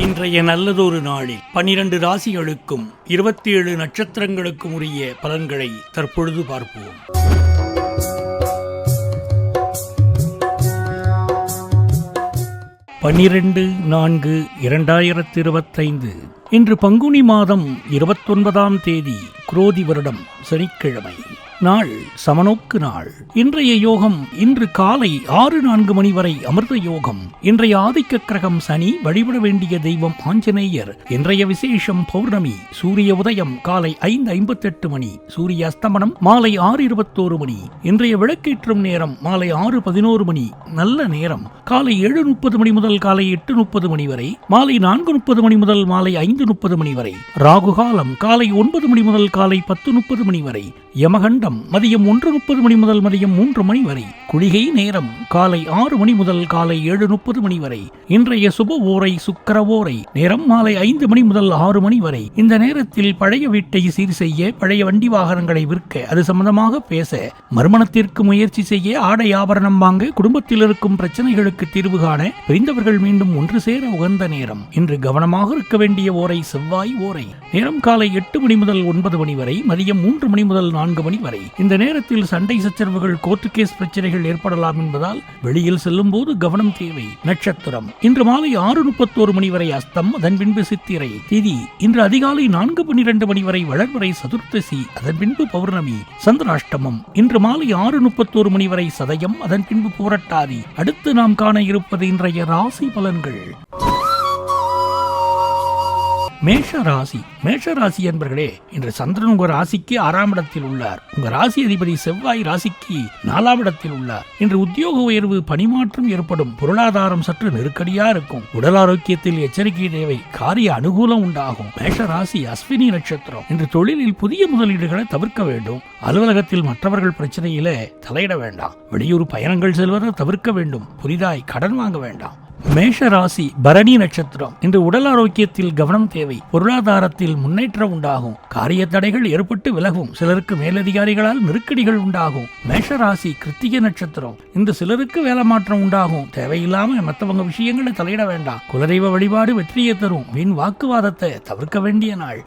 இன்றைய நல்லதொரு நாளில் 12 ராசிகளுக்கும் 27 நட்சத்திரங்களுக்கும் உரிய பலன்களை தற்பொழுது பார்ப்போம். பன்னிரண்டு 4/2025 இன்று பங்குனி மாதம் 29ஆம் தேதி குரோதி வருடம் சனிக்கிழமை. நாள் சமநோக்கு நாள். இன்றைய யோகம் இன்று காலை 6:04 மணி வரை அமிர்த யோகம். இன்றைய ஆதிக்க கிரகம் சனி. வழிபட வேண்டிய தெய்வம் ஆஞ்சநேயர். இன்றைய விசேஷம் பௌர்ணமி. சூரிய உதயம் காலை 5:58 மணி. சூரிய அஸ்தமனம் மாலை 6:21 மணி. இன்றைய விளக்கேற்றும் நேரம் மாலை 6:11 மணி. நல்ல நேரம் காலை 7:30 மணி முதல் காலை 8:30 மணி வரை. மாலை 4:30 மணி முதல் மாலை 5:30 மணி வரை. ராகுகாலம் காலை 9 மணி முதல் காலை 10:30 மணி வரை. யமகண்டம் மதியம் 1:30 மணி முதல் மதியம் 3 மணி வரை. குளிகை நேரம் காலை 6 மணி முதல் காலை 7:30 மணி வரை. இன்றைய சுப ஓரை சுக்கிர ஓரை. நேரம் மாலை 5 மணி முதல் 6 மணி வரை. இந்த நேரத்தில் பழைய வீட்டை சீர் செய்ய, பழைய வண்டி வாகனங்களை விற்க, அது சம்பந்தமாக பேச, மறுமணத்திற்கு முயற்சி செய்ய, ஆடை ஆபரணம் வாங்க, குடும்பத்தில் இருக்கும் பிரச்சனைகளுக்கு தீர்வு காண, பிரிந்தவர்கள் மீண்டும் ஒன்று சேர உகந்த நேரம். இன்று கவனமாக இருக்க வேண்டிய ஓரை செவ்வாய் ஓரை. நேரம் காலை 8 மணி முதல் 9 மணி வரை. மதியம் 3 மணி முதல் 4 மணி வரை. இந்த நேரத்தில் சண்டை சச்சரவுகள், கோர்ட்டு கேஸ் பிரச்சனைகள் ஏற்படலாம் என்பதால் வெளியில் செல்லும் போது கவனம் தேவை. நட்சத்திரம் இன்று மாலை 6:31 மணி வரை அஸ்தம். அதன் பின்பு சித்திரை. திதி இன்று அதிகாலை 4:12 மணி வரை வளர்வரை சதுர்த்தசி. அதன் பின்பு பௌர்ணமி. சந்திராஷ்டமம் இன்று மாலை 6:31 மணி வரை சதயம். அதன் பின்பு பூரட்டாதி. அடுத்து நாம் காண இருப்பது இன்றைய ராசி பலன்கள். மேஷராசி. மேஷராசி என்பர்களே, இன்று சந்திரன் உங்க ராசிக்கு 6ஆம் இடத்தில் உள்ளார். உங்க ராசி அதிபதி செவ்வாய் ராசிக்கு 4ஆம் இடத்தில் உள்ளார். இன்று உத்தியோக உயர்வு, பணிமாற்றம் ஏற்படும். பொருளாதாரம் சற்று நெருக்கடியா இருக்கும். உடல் ஆரோக்கியத்தில் எச்சரிக்கை தேவை. காரிய அனுகூலம் உண்டாகும். மேஷராசி அஸ்வினி நட்சத்திரம். இன்று தொழிலில் புதிய முதலீடுகளை தவிர்க்க வேண்டும். அலுவலகத்தில் மற்றவர்கள் பிரச்சனையில தலையிட வேண்டாம். வெளியூர் பயணங்கள் செல்வதை தவிர்க்க வேண்டும். புதிதாய் கடன் வாங்க வேண்டாம். மேஷ ராசி பரணி நட்சத்திரம். இன்று உடல் ஆரோக்கியத்தில் கவனம் தேவை. பொருளாதாரத்தில் முன்னேற்றம் உண்டாகும். காரிய தடைகள் ஏற்பட்டு விலகும். சிலருக்கு மேலதிகாரிகளால் நெருக்கடிகள் உண்டாகும். மேஷ ராசி கிருத்திகை நட்சத்திரம். இன்று சிலருக்கு வேலை மாற்றம் உண்டாகும். தேவையில்லாம மற்றவங்க விஷயங்களை தலையிட வேண்டாம். குலதெய்வ வழிபாடு வெற்றியை தரும். வீண் வாக்குவாதத்தை தவிர்க்க வேண்டிய நாள்.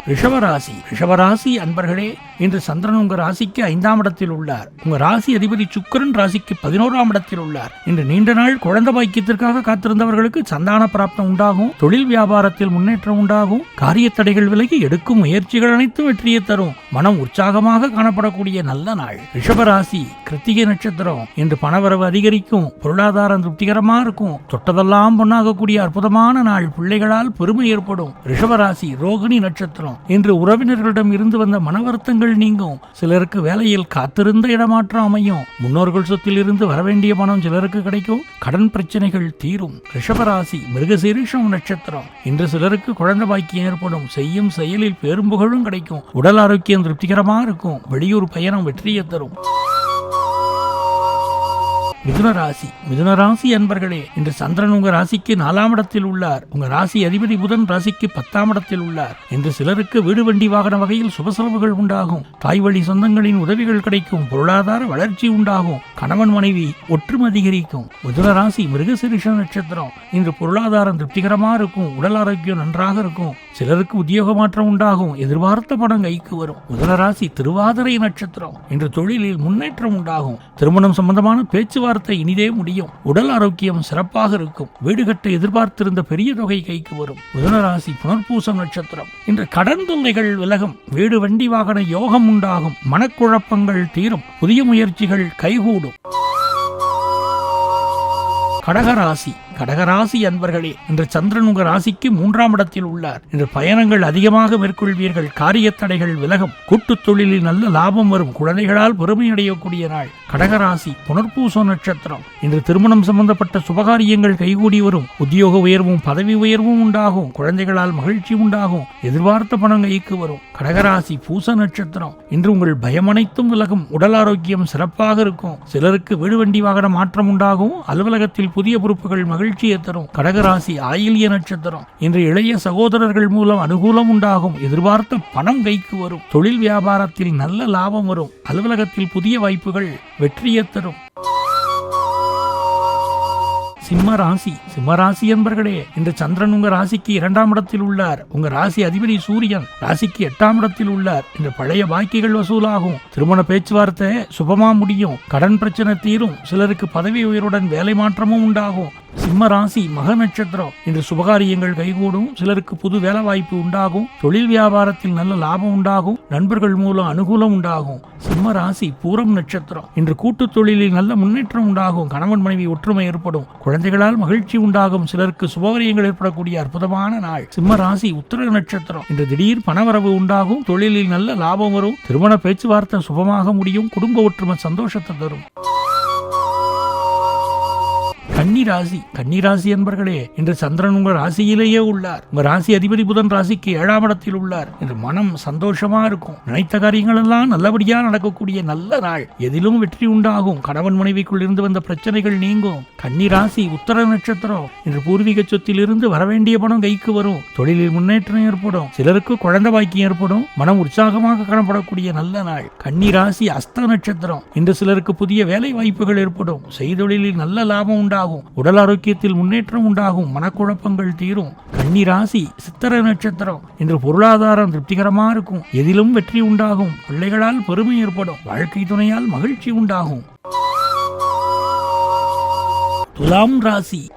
ரிஷபராசி. ரிஷபராசி அன்பர்களே, இன்று சந்திரன் உங்க ராசிக்கு 5ஆம் இடத்தில் உள்ளார். உங்க ராசி அதிபதி சுக்கிரன் ராசிக்கு 11ஆம் இடத்தில் உள்ளார். இன்று நீண்ட நாள் குழந்தை பாக்கியத்திற்காக காத்திருந்தவர்களுக்கு சந்தான பிராப்தம் உண்டாகும். தொழில் வியாபாரத்தில் முன்னேற்றம் உண்டாகும். காரிய தடைகள் விலகி எடுக்கும் முயற்சிகள் அனைத்தும் வெற்றியை தரும். மனம் உற்சாகமாக காணப்படக்கூடிய நல்ல நாள். ரிஷபராசி கிருத்திகை நட்சத்திரம். இன்று பணவரவு அதிகரிக்கும். பொருளாதாரம் திருப்திகரமா இருக்கும். தொட்டதெல்லாம் பொன்னாகக்கூடிய அற்புதமான நாள். பிள்ளைகளால் பெருமை ஏற்படும். ரிஷபராசி ரோகிணி நட்சத்திரம். இன்று உறவினர்களிடம் இருந்து வந்த மன வருத்தங்கள் நீங்கும். சிலருக்கு வேலையில் காத்திருந்த இடமாற்றம் அமையும். முன்னோர்கள் சொத்தில் இருந்து வரவேண்டிய பணம் சிலருக்கு கிடைக்கும். கடன் பிரச்சனைகள் தீரும். ரிஷபராசி மிருகசீரிஷம் நட்சத்திரம். இன்று சிலருக்கு குழந்தை பாக்கியம் ஏற்படும். செய்யும் செயலில் பேரும் புகழும் கிடைக்கும். உடல் ஆரோக்கியம் திருப்திகரமா இருக்கும். வெளியூர் பயணம் வெற்றியை தரும். மிதுனராசி. மிதுனராசி அன்பர்களே, இன்று சந்திரன் உங்க ராசிக்கு 4ஆம் இடத்தில் உள்ளார். உங்க ராசி அதிபதி புதன் ராசிக்கு 10ஆம் இடத்தில் உள்ளார். இன்று சிலருக்கு வீடு வண்டி வாகன வகையில் சுப செலவுகள் உண்டாகும். தாய் வழி சொந்தங்களின் உதவிகள் கிடைக்கும். பொருளாதார வளர்ச்சி உண்டாகும். கணவன் மனைவி ஒற்றுமை அதிகரிக்கும். மிதுனராசி மிருகசீரிஷ நட்சத்திரம். இன்று பொருளாதாரம் திருப்திகரமா இருக்கும். உடல் ஆரோக்கியம் நன்றாக இருக்கும். சிலருக்கு உத்தியோக மாற்றம் உண்டாகும். எதிர்பார்த்த பணம் கைக்கு வரும். மிதுனராசி திருவாதிரை நட்சத்திரம். இன்று தொழிலில் முன்னேற்றம் உண்டாகும். திருமணம் சம்பந்தமான பேச்சுவார்த்தை இனிதே முடியும். உடல் ஆரோக்கியம் சிறப்பாக இருக்கும். வீடு கட்ட எதிர்பார்த்திருந்த பெரிய தொகை கைக்கு வரும். மிதுனராசி புனர்பூசம் நட்சத்திரம். இன்று கடன் தொல்லைகள் விலகும். வீடு வண்டி வாகன யோகம் உண்டாகும். மனக்குழப்பங்கள் தீரும். புதிய முயற்சிகள் கைகூடும். கடகராசி. கடகராசி அன்பர்களே, இன்று சந்திரன் உங்க ராசிக்கு 3ஆம் இடத்தில் உள்ளார். இன்று பயணங்கள் அதிகமாக மேற்கொள்வீர்கள். காரிய தடைகள் விலகும். கூட்டுத் தொழிலில் நல்ல லாபம் வரும். குழந்தைகளால் பெருமை அடையக்கூடிய நாள். கடகராசி புனர்பூச நட்சத்திரம். இன்று திருமணம் சம்பந்தப்பட்ட சுபகாரியங்கள் கைகூடி வரும். உத்தியோக உயர்வும் பதவி உயர்வும் உண்டாகும். குழந்தைகளால் மகிழ்ச்சி உண்டாகும். எதிர்பார்த்த பணம் கைக்கு வரும். கடகராசி பூச நட்சத்திரம். இன்று உங்கள் பயம் அனைத்தும் விலகும். உடல் ஆரோக்கியம் சிறப்பாக இருக்கும். சிலருக்கு வீடு வண்டி வாகன மாற்றம் உண்டாகும். அலுவலகத்தில் புதிய பொறுப்புகள் மகிழ்ச்சி மகிழ்ச்சியை தரும். கடகராசி ஆயில்ய நட்சத்திரம். இன்று இளைய சகோதரர்கள் மூலம் அனுகூலம் உண்டாகும். எதிர்பார்த்த பணம் கைக்கு வரும். தொழில் வியாபாரத்தில் நல்ல லாபம் வரும். அலுவலகத்தில் புதிய வாய்ப்புகள் வெற்றியை தரும். சிம்மராசி என்பர்களே, இன்று சந்திரன் உங்க ராசிக்கு 2ஆம் இடத்தில் உள்ளார். உங்க ராசி அதிபதி சூரியன் ராசிக்கு 8ஆம் இடத்தில் உள்ளார். இன்று பழைய பாக்கிகள் வசூலாகும். திருமண பேச்சுவார்த்தை சுபமா முடியும். கடன் பிரச்சனை தீரும். சிலருக்கு பதவி உயர்வுடன் வேலை மாற்றமும் உண்டாகும். சிம்ம ராசி மக நட்சத்திரம். இன்று சுபகாரியங்கள் கைகூடும். சிலருக்கு புது வேலை வாய்ப்பு உண்டாகும். தொழில் வியாபாரத்தில் நல்ல லாபம் உண்டாகும். நண்பர்கள் மூலம் அனுகூலம் உண்டாகும். சிம்ம ராசி பூரம் நட்சத்திரம். இன்று கூட்டு தொழிலில் நல்ல முன்னேற்றம் உண்டாகும். கணவன் மனைவி ஒற்றுமை ஏற்படும். குழந்தைகளால் மகிழ்ச்சி உண்டாகும். சிலருக்கு சுபகாரியங்கள் ஏற்படக்கூடிய அற்புதமான நாள். சிம்ம ராசி உத்திர நட்சத்திரம். இன்று திடீர் பணவரவு உண்டாகும். தொழிலில் நல்ல லாபம் வரும். திருமண பேச்சுவார்த்தை சுபமாக முடியும். குடும்ப ஒற்றுமை சந்தோஷத்தை தரும். கன்னிராசி என்பர்களே, இன்று சந்திரன் உங்கள் ராசியிலேயே உள்ளார். உங்க ராசி அதிபதி புதன் ராசிக்கு 7ஆம் இடத்தில் உள்ளார். இன்று மனம் சந்தோஷமா இருக்கும். நினைத்த காரியங்கள் எல்லாம் நல்லபடியா நடக்கக்கூடிய நல்ல நாள். எதிலும் வெற்றி உண்டாகும். கணவன் மனைவிக்குள் இருந்து வந்த பிரச்சனைகள் நீங்கும். கன்னிராசி உத்தர நட்சத்திரம். இன்று பூர்வீக சொத்தில் இருந்து வரவேண்டிய பணம் கைக்கு வரும். தொழிலில் முன்னேற்றம் ஏற்படும். சிலருக்கு குழந்தை பாக்கியம் ஏற்படும். மனம் உற்சாகமாக காணப்படக்கூடிய நல்ல நாள். கன்னிராசி அஸ்த நட்சத்திரம். இன்று சிலருக்கு புதிய வேலை வாய்ப்புகள் ஏற்படும். செய்தொழிலில் நல்ல லாபம் உண்டாகும். உடல் ஆரோக்கியத்தில் முன்னேற்றம் உண்டாகும். மனக்குழப்பங்கள் தீரும். கன்னிராசி சித்திரை நட்சத்திரம். இன்று பொருளாதாரம் திருப்திகரமா இருக்கும். எதிலும் வெற்றி உண்டாகும். பிள்ளைகளால் பெருமை ஏற்படும். வாழ்க்கை துணையால் மகிழ்ச்சி உண்டாகும்.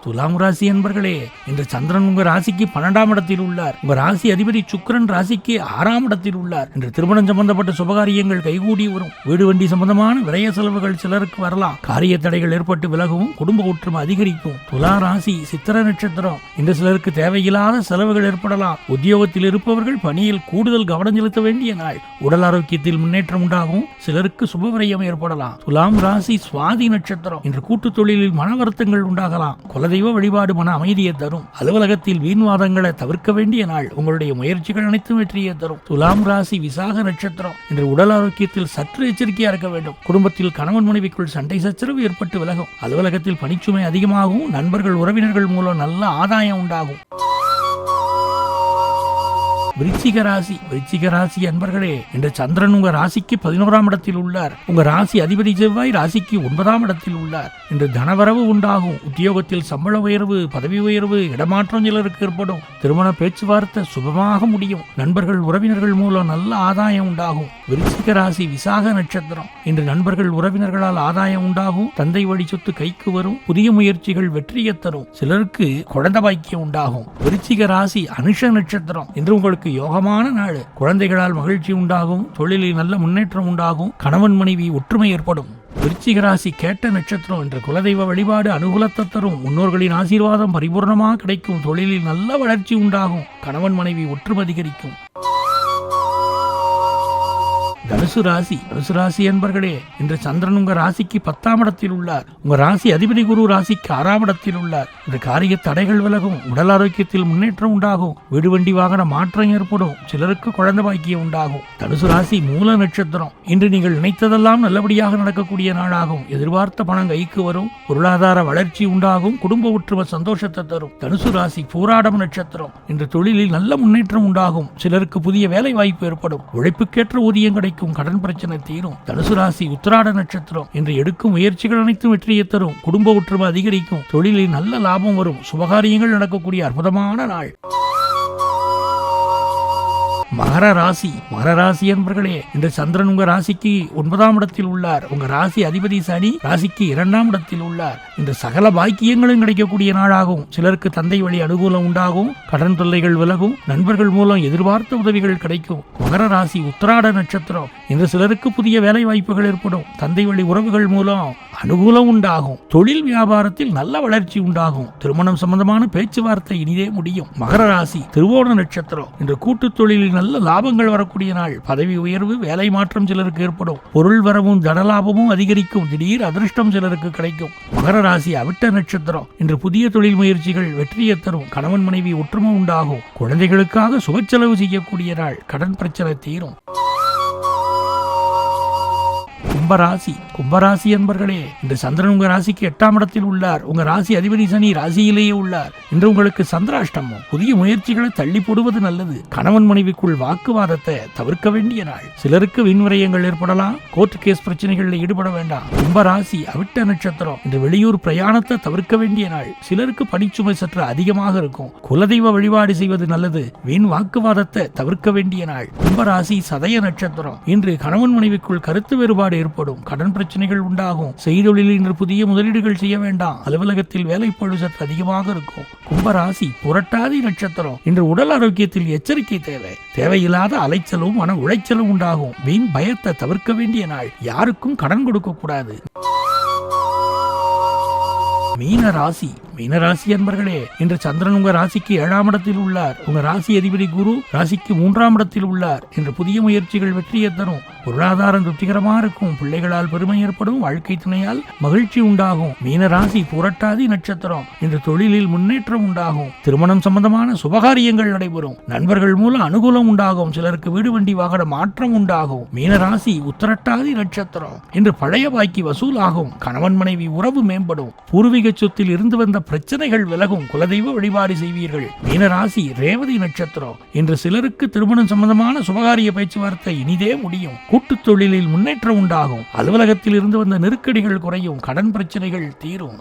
துலாம் ராசி என்பர்களே, இன்று சந்திரன் உங்க ராசிக்கு 12ஆம் இடத்தில் உள்ளார். உங்க ராசி அதிபதி சுக்கிரன் ராசிக்கு 6ஆம் இடத்தில் உள்ளார். இன்று திருமணம் சம்பந்தப்பட்ட சுபகாரியங்கள் கைகூடி வரும். வீடு வண்டி சம்பந்தமான விரய செலவுகள் சிலருக்கு வரலாம். காரிய தடைகள் ஏற்பட்டு விலகவும். குடும்ப ஒற்றுமை அதிகரிக்கும். துலா ராசி சித்திரை நட்சத்திரம். இன்று சிலருக்கு தேவையில்லாத செலவுகள் ஏற்படலாம். உத்தியோகத்தில் இருப்பவர்கள் பணியில் கூடுதல் கவனம் செலுத்த வேண்டிய நாள். உடல் ஆரோக்கியத்தில் முன்னேற்றம் உண்டாகும். சிலருக்கு சுபவிரயம் ஏற்படலாம். துலாம் ராசி சுவாதி நட்சத்திரம். இன்று கூட்டு தொழிலில் மன வருத்தங்கள் உண்டாகலாம். குலதெய்வ வழிபாடு மன அமைதியை தரும். அலுவலகத்தில் வீண்வாதங்களை தவிர்க்க வேண்டிய நாள். உங்களுடைய முயற்சிகள் அனைத்தும் வெற்றியை தரும். துலாம் ராசி விசாக நட்சத்திரம். இன்று உடல் ஆரோக்கியத்தில் சற்று எச்சரிக்கையா இருக்க வேண்டும். குடும்பத்தில் கணவன் மனைவிக்குள் சண்டை சச்சரவு ஏற்பட்டு விலகும். அலுவலகத்தில் பணிச்சுமை அதிகமாகும். நண்பர்கள் உறவினர்கள் மூலம் நல்ல ஆதாயம் உண்டாகும். விருச்சிக ராசி அன்பர்களே, இன்று சந்திரன் உங்க ராசிக்கு 11ஆம் இடத்தில் உள்ளார். உங்க ராசி அதிபதி செவ்வாய் ராசிக்கு 9ஆம் இடத்தில் உள்ளார். இன்று தனவரவு உண்டாகும். உத்தியோகத்தில் சம்பள உயர்வு, பதவி உயர்வு, இடமாற்றம் சிலருக்கு ஏற்படும். திருமண பேச்சுவார்த்தை சுபமாக முடியும். நண்பர்கள் உறவினர்கள் மூலம் நல்ல ஆதாயம் உண்டாகும். விருச்சிக ராசி விசாக நட்சத்திரம். இன்று நண்பர்கள் உறவினர்களால் ஆதாயம் உண்டாகும். தந்தை வழி சொத்து கைக்கு வரும். புதிய முயற்சிகள் வெற்றியை தரும். சிலருக்கு குழந்தை பாக்கியம் உண்டாகும். விருச்சிக ராசி அனுஷ நட்சத்திரம். இன்று உங்களுக்கு யோகமான நாள். குழந்தைகளால் மகிழ்ச்சி உண்டாகும். தொழிலில் நல்ல முன்னேற்றம் உண்டாகும். கணவன் மனைவி ஒற்றுமை ஏற்படும். விருச்சிக ராசி கேட்ட நட்சத்திரம். என்ற குலதெய்வ வழிபாடு அனுகூலத்தை தரும். முன்னோர்களின் ஆசீர்வாதம் பரிபூர்ணமாக கிடைக்கும். தொழிலில் நல்ல வளர்ச்சி உண்டாகும். கணவன் மனைவி ஒற்றுமை அதிகரிக்கும். தனுசு ராசி என்பர்களே, இன்று சந்திரன் உங்க ராசிக்கு 10ஆம் இடத்தில் உள்ளார். உங்க ராசி அதிபதி குரு ராசிக்கு 6ஆம் இடத்தில் உள்ளார். இந்த காரிய தடைகள் விலகும். உடல் ஆரோக்கியத்தில் முன்னேற்றம் உண்டாகும். வீடு வண்டி வாகன மாற்றம் ஏற்படும். சிலருக்கு குழந்தை பாக்கியம் உண்டாகும். தனுசு ராசி மூல நட்சத்திரம். இன்று நீங்கள் நினைத்ததெல்லாம் நல்லபடியாக நடக்கக்கூடிய நாளாகும். எதிர்பார்த்த பணம் கைக்கு வரும். பொருளாதார வளர்ச்சி உண்டாகும். குடும்ப ஒற்றுமை சந்தோஷத்தை தரும். தனுசு ராசி பூராடம் நட்சத்திரம். இன்று தொழிலில் நல்ல முன்னேற்றம் உண்டாகும். சிலருக்கு புதிய வேலை வாய்ப்பு ஏற்படும். உழைப்புக்கேற்ற ஊதியம் கிடைக்கும். கடன் பிரச்சனை தீரும். தனுசு ராசி உத்திராட நட்சத்திரம். இன்று எடுக்கும் முயற்சிகள் அனைத்தும் வெற்றியை தரும். குடும்ப ஒற்றுமை அதிகரிக்கும். தொழிலில் நல்ல லாபம் வரும். சுபகாரியங்கள் நடக்கக்கூடிய அற்புதமான நாள். மகர ராசி என்பர்களே, இன்று சந்திரன் உங்க ராசிக்கு 9ஆம் இடத்தில் உள்ளார். உங்க ராசி அதிபதி சனி ராசிக்கு 2ஆம் இடத்தில் உள்ளார். இன்று சகல பாக்கியங்களும் கிடைக்கக்கூடிய நாளாகும். சிலருக்கு தந்தை வழி அனுகூலம் உண்டாகும். கடன் தொல்லைகள் விலகும். நண்பர்கள் மூலம் எதிர்பார்த்த உதவிகள் கிடைக்கும். மகர ராசி உத்திராட நட்சத்திரம். இன்று சிலருக்கு புதிய வேலை வாய்ப்புகள் ஏற்படும். தந்தை வழி உறவுகள் மூலம் அனுகூலம் உண்டாகும். தொழில் வியாபாரத்தில் நல்ல வளர்ச்சி உண்டாகும். திருமணம் சம்பந்தமான பேச்சுவார்த்தை இனிதே முடியும். மகர ராசி திருவோண நட்சத்திரம். இன்று கூட்டு தொழிலில் நல்ல லாபங்கள் வரக்கூடிய நாள். பதவி உயர்வு, வேலை மாற்றம் சிலருக்கு ஏற்படும். பொருள் வரவும் தனலாபமும் அதிகரிக்கும். திடீர் அதிர்ஷ்டம் சிலருக்கு கிடைக்கும். மகர ராசி அவிட்ட நட்சத்திரம். இன்று புதிய தொழில் முயற்சிகள் வெற்றியை தரும். கணவன் மனைவி ஒற்றுமை உண்டாகும். குழந்தைகளுக்காக சுப செலவு செய்யக்கூடிய நாள். கடன் பிரச்சனை தீரும். கும்பராசி என்பர்களே, இந்த சந்திரன் உங்க ராசிக்கு 8ஆம் இடத்தில் உள்ளார். உங்க ராசி அதிபதி சனி ராசியிலேயே உள்ளார். இன்று உங்களுக்கு சந்திராஷ்டமம். புதிய முயற்சிகளை தள்ளி போடுவது நல்லது. கணவன் மனைவிக்குள் வாக்குவாதத்தை தவிர்க்க வேண்டிய நாள். சிலருக்கு விண்விரயங்கள் ஏற்படலாம். கோர்ட் கேஸ் பிரச்சனைகளில் ஈடுபட வேண்டாம். கும்பராசி அவிட்ட நட்சத்திரம். இன்று வெளியூர் பிரயாணத்தை தவிர்க்க வேண்டிய நாள். சிலருக்கு பணிச்சுமை சற்று அதிகமாக இருக்கும். குலதெய்வ வழிபாடு செய்வது நல்லது. வீண் வாக்குவாதத்தை தவிர்க்க வேண்டிய நாள். கும்பராசி சதய நட்சத்திரம். இன்று கணவன் மனைவிக்குள் கருத்து வேறுபாடு ஏற்படும். கடன் பிரச்சனைகள் உண்டாகும். செய்தொழிலில் இன்று புதிய முதலீடுகள் செய்ய வேண்டாம். அலுவலகத்தில் வேலைப்பளு சற்று அதிகமாக இருக்கும். கும்பராசி புரட்டாதி நட்சத்திரம். இன்று உடல் ஆரோக்கியத்தில் எச்சரிக்கை தேவை. தேவையில்லாத அலைச்சலும் மன உளைச்சலும் உண்டாகும். வீண் பயத்தை தவிர்க்க வேண்டிய நாள். யாருக்கும் கடன் கொடுக்க கூடாது. மீனராசி என்பர்களே, இன்று சந்திரன் உங்க ராசிக்கு 7ஆம் இடத்தில் உள்ளார். உங்க ராசி அதிபதி குரு ராசிக்கு 3ஆம் இடத்தில் உள்ளார். இன்று புதிய முயற்சிகள் வெற்றியை தரும். பொருளாதாரம் திருப்திகரமா இருக்கும். பிள்ளைகளால் பெருமை ஏற்படும். வாழ்க்கை துணையால் மகிழ்ச்சி உண்டாகும். மீனராசி புரட்டாதி நட்சத்திரம். இன்று தொழிலில் முன்னேற்றம் உண்டாகும். திருமணம் சம்பந்தமான சுபகாரியங்கள் நடைபெறும். நண்பர்கள் மூலம் அனுகூலம் உண்டாகும். சிலருக்கு வீடு வண்டி வாகன மாற்றம் உண்டாகும். மீனராசி உத்திரட்டாதி நட்சத்திரம். இன்று பழைய பாக்கி வசூலாகும். கணவன் மனைவி உறவு மேம்படும். பூர்வீக சொத்தில் இருந்து வந்த பிரச்சனைகள் விலகும். குலதெய்வ வழிபாடு செய்வீர்கள். மீனராசி ரேவதி நட்சத்திரம். இன்று சிலருக்கு திருமணம் சம்பந்தமான சுபகாரிய பேச்சுவார்த்தை இனிதே முடியும். கூட்டுத் தொழிலில் முன்னேற்றம் உண்டாகும். அலுவலகத்தில் இருந்து வந்த நெருக்கடிகள் குறையும். கடன் பிரச்சனைகள் தீரும்.